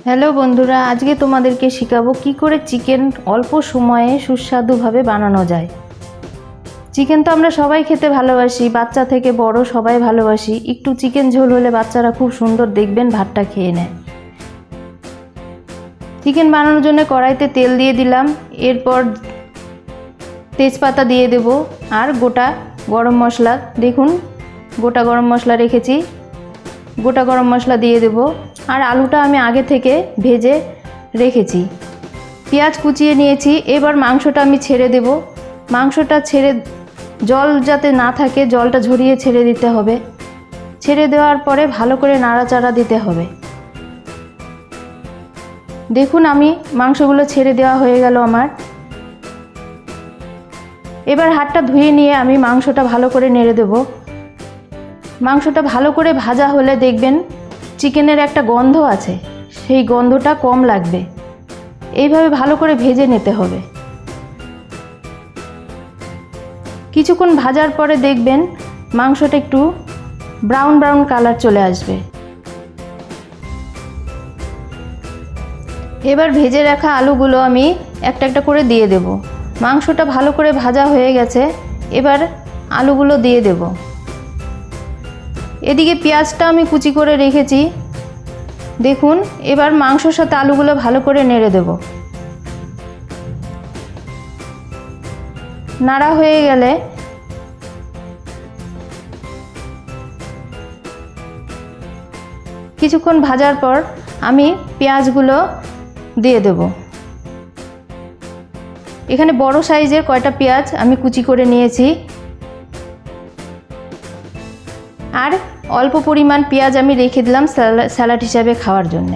Hello বন্ধুরা, আজকে তোমাদেরকে শেখাবো কি করে চিকেন অল্প সময়ে সুস্বাদুভাবে বানানো যায়। চিকেন তো আমরা সবাই খেতে ভালোবাসি, বাচ্চা থেকে বড় সবাই ভালোবাসি। একটু চিকেন ঝোল হলে বাচ্চারা খুব সুন্দর দেখবেন ভাতটা খেয়ে নেয়। চিকেন বানানোর জন্য কড়াইতে তেল দিয়ে দিলাম, এরপর তেজপাতা দিয়ে দেব আর গোটা গরম মশলা। দেখুন গোটা গরম মশলা রেখেছি, গোটা গরম মশলা দিয়ে দেব। আর আলুটা আমি আগে থেকে ভেজে রেখেছি। পেঁয়াজ কুচিয়ে নিয়েছি। এবার মাংসটা আমি ছেড়ে দেব। মাংসটা ছেড়ে জল যাতে না থাকে জলটা ঝরিয়ে ছেড়ে দিতে হবে। ছেড়ে দেওয়ার পরে ভালো করে নাড়াচাড়া দিতে হবে। দেখুন আমি মাংসগুলো ছেড়ে দেওয়া হয়ে গেল আমার। এবার হাতটা ধুয়ে নিয়ে আমি মাংসটা ভালো করে নেড়ে দেব। মাংসটা ভালো করে ভাজা হলে দেখবেন চিকেনের একটা গন্ধ আছে, সেই গন্ধটা কম লাগবে। এইভাবে ভালো করে ভেজে নিতে হবে। কিছুক্ষণ ভাজার পরে দেখবেন মাংসটা একটু ব্রাউন ব্রাউন কালার চলে আসবে। এবার ভেজে রাখা আলুগুলো আমি একটা একটা করে দিয়ে দেব। মাংসটা ভালো করে ভাজা হয়ে গেছে, এবার আলুগুলো দিয়ে দেব। এদিকে পেঁয়াজটা আমি কুচি করে রেখেছি। দেখুন এবার মাংসর সাথে আলুগুলো ভালো করে নেড়ে দেব। নাড়া হয়ে গেলে কিছুক্ষণ ভাজার পর আমি পেঁয়াজগুলো দিয়ে দেব। এখানে বড় সাইজের কয়টা পেঁয়াজ আমি কুচি করে নিয়েছি, আর অল্প পরিমাণ পেঁয়াজ আমি রেখে দিলাম স্যালাড হিসাবে খাওয়ার জন্য।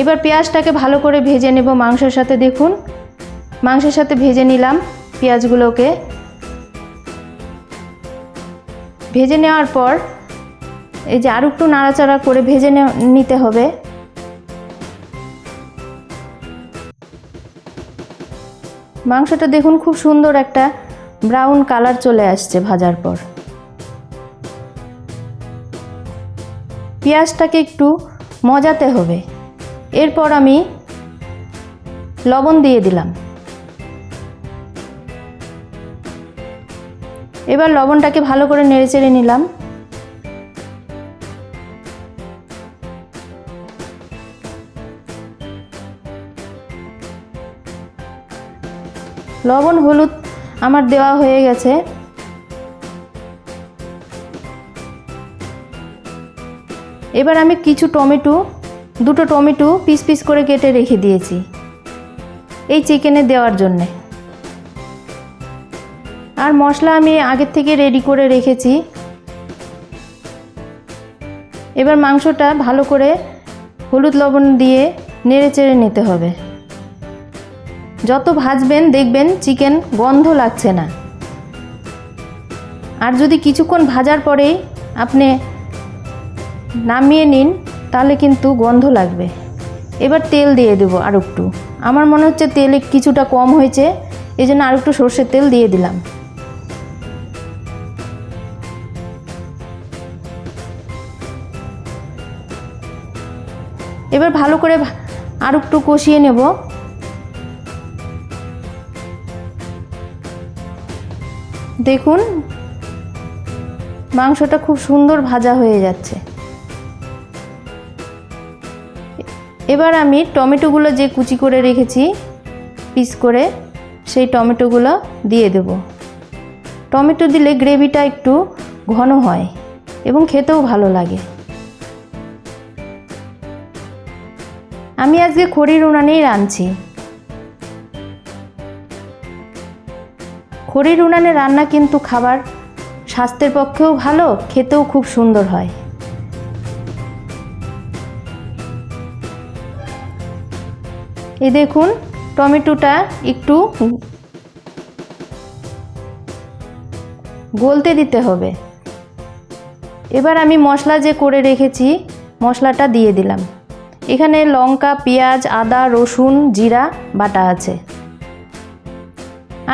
এবার পেঁয়াজটাকে ভালো করে ভেজে নেব মাংসের সাথে। দেখুন মাংসের সাথে ভেজে নিলাম পেঁয়াজগুলোকে। ভেজে নেওয়ার পর এই যে আর একটু নাড়াচাড়া করে ভেজে নিতে হবে। মাংসটা দেখুন খুব সুন্দর একটা ব্রাউন কালার চলে আসছে ভাজার পর। পেঁয়াজটাকে একটু মজাতে হবে। এরপর আমি লবণ দিয়ে দিলাম। এবার লবণটাকে ভালো করে নেড়েচেড়ে নিলাম। লবণ হলুদ আমার দেওয়া হয়ে গেছে। এবার আমি দুটো টমেটো পিস পিস করে কেটে রেখে দিয়েছি এই চিকেনে দেওয়ার জন্যে। আর মশলা আমি আগের থেকে রেডি করে রেখেছি। এবার মাংসটা ভালো করে হলুদ লবণ দিয়ে নেড়ে চেড়ে নিতে হবে। যত ভাজবেন দেখবেন চিকেন গন্ধ লাগছে না। আর যদি কিছুক্ষণ ভাজার পরেই আপনি নামিয়ে নিন তাহলে কিন্তু গন্ধ লাগবে। এবার তেল দিয়ে দেবো আর একটু। আমার মনে হচ্ছে তেল কিছুটা কম হয়েছে, এই জন্য আর একটু সর্ষের তেল দিয়ে দিলাম। এবার ভালো করে আর একটু কষিয়ে নেব। দেখুন মাংসটা খুব সুন্দর ভাজা হয়ে যাচ্ছে। এবার আমি টমেটোগুলো যে কুচি করে রেখেছি পিস করে, সেই টমেটোগুলো দিয়ে দেব। টমেটো দিলে গ্রেভিটা একটু ঘন হয় এবং খেতেও ভালো লাগে। আমি আজকে খড়ির উনানেই রাঁধছি। খড়ির উনানে রান্না কিন্তু খাবার স্বাস্থ্যের পক্ষেও ভালো, খেতেও খুব সুন্দর হয়। এই দেখুন টমেটোটা একটু গলতে দিতে হবে। এবার আমি মশলা যে করে রেখেছি মশলাটা দিয়ে দিলাম। এখানে লঙ্কা, পেঁয়াজ, আদা, রসুন, জিরা বাটা আছে,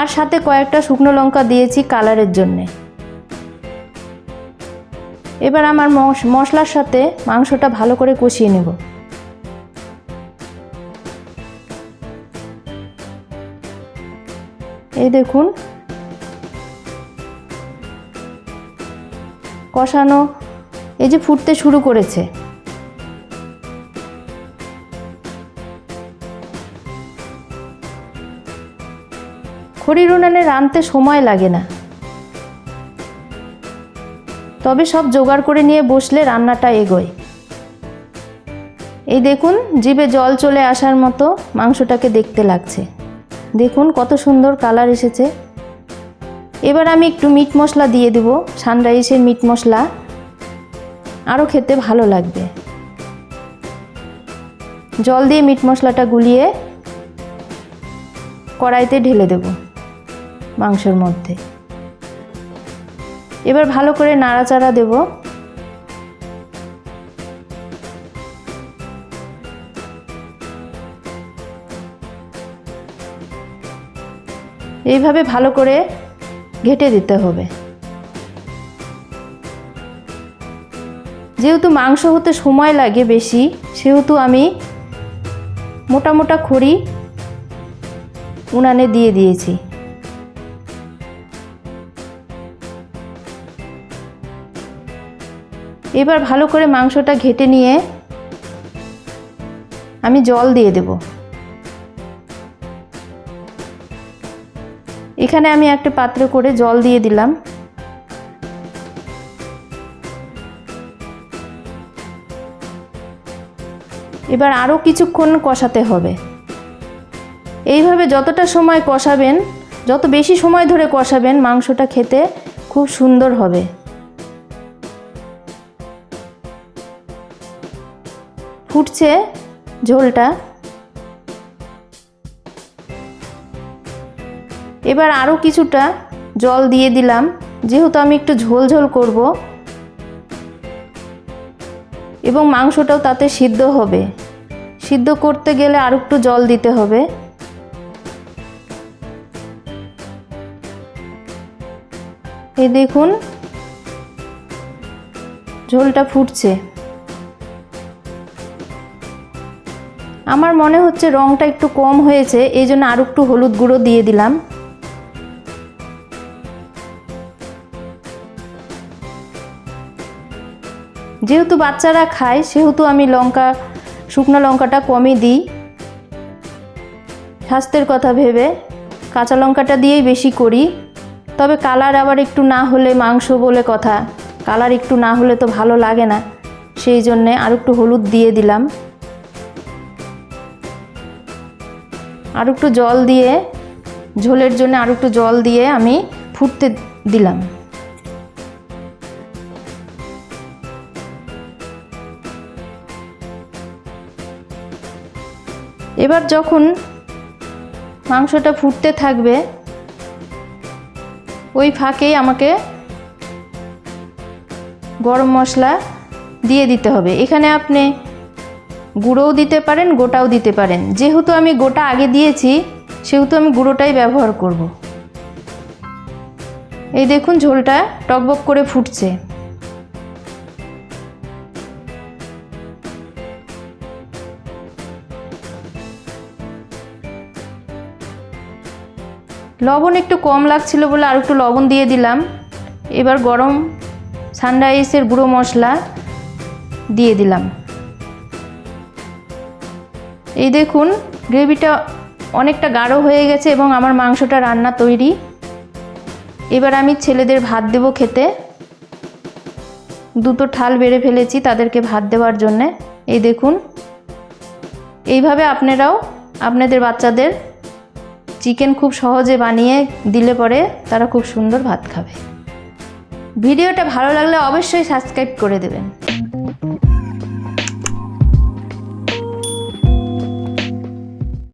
আর সাথে কয়েকটা শুকনো লঙ্কা দিয়েছি কালারের জন্যে। এবার আমার মশলার সাথে মাংসটা ভালো করে কষিয়ে নেব। এই দেখুন কষানো এই যে ফুটতে শুরু করেছে। খড়ির উনানে রাঁধতে সময় লাগে না, তবে সব জোগাড় করে নিয়ে বসলে রান্নাটা এগোয়। এই দেখুন জিভে জল চলে আসার মতো মাংসটাকে দেখতে লাগছে। দেখুন কত সুন্দর কালার এসেছে। এবার আমি একটু মিট মশলা দিয়ে দেব, সানরাইসের মিট মশলা, আরও খেতে ভালো লাগবে। জল দিয়ে মিট মশলাটা গুলিয়ে কড়াইতে ঢেলে দেব মাংসের মধ্যে। এবার ভালো করে নাড়াচাড়া দেব। এইভাবে ভালো করে ঘেটে দিতে হবে। যেহেতু মাংস হতে সময় লাগে বেশি, সেহেতু আমি মোটা মোটা খড়ি উনানে দিয়ে দিয়েছি। এবার ভালো করে মাংসটা ঘেটে নিয়ে আমি জল দিয়ে দেব। এখানে আমি একটা পাত্রে করে জল দিয়ে দিলাম। এবার আরও কিছুক্ষণ কষাতে হবে। এইভাবে যতটা সময় কষাবেন, যত বেশি সময় ধরে কষাবেন, মাংসটা খেতে খুব সুন্দর হবে। ফুটছে ঝোলটা। এবার আরও কিছুটা জল দিয়ে দিলাম, যেহেতু আমি একটু ঝোল ঝোল করব এবং মাংসটাও তাতে সিদ্ধ হবে। সিদ্ধ করতে গেলে আর একটু জল দিতে হবে। এই দেখুন ঝোলটা ফুটছে। আমার মনে হচ্ছে রংটা একটু কম হয়েছে, এই জন্য আর একটু হলুদ গুঁড়ো দিয়ে দিলাম। যেহেতু বাচ্চারা খায়, সেহেতু আমি শুকনো লঙ্কাটা কমই দিই। স্বাস্থ্যের কথা ভেবে কাঁচা লঙ্কাটা দিয়েই বেশি করি। তবে কালার আবার একটু না হলে, মাংস বলে কথা, কালার একটু না হলে তো ভালো লাগে না, সেই জন্যে আর একটু হলুদ দিয়ে দিলাম। আর একটু জল দিয়ে, ঝোলের জন্য আর একটু জল দিয়ে আমি ফুটতে দিলাম। এবার যখন মাংসটা ফুটতে থাকবে, ওই ফাঁকেই আমাকে গরম মশলা দিয়ে দিতে হবে। এখানে আপনি গুঁড়োও দিতে পারেন, গোটাও দিতে পারেন। যেহেতু আমি গোটা আগে দিয়েছি, সেহেতু আমি গুঁড়োটাই ব্যবহার করব। এই দেখুন ঝোলটা টকবক করে ফুটছে। লবণ একটু কম লাগছিল বলে আর একটু লবণ দিয়ে দিলাম। এবার গরম সানরাইসের গুঁড়ো মশলা দিয়ে দিলাম। এই দেখুন গ্রেভিটা অনেকটা গাঢ় হয়ে গেছে এবং আমার মাংসটা রান্না তৈরি। এবার আমি ছেলেদের ভাত দেব খেতে। দুটো ঠাল বেড়ে ফেলেছি তাদেরকে ভাত দেওয়ার জন্যে। এই দেখুন, এইভাবে আপনারাও আপনাদের বাচ্চাদের চিকেন খুব সহজে বানিয়ে দিলে পরে তারা খুব সুন্দর ভাত খাবে। ভিডিওটা ভালো লাগলে অবশ্যই সাবস্ক্রাইব করে দেবেন।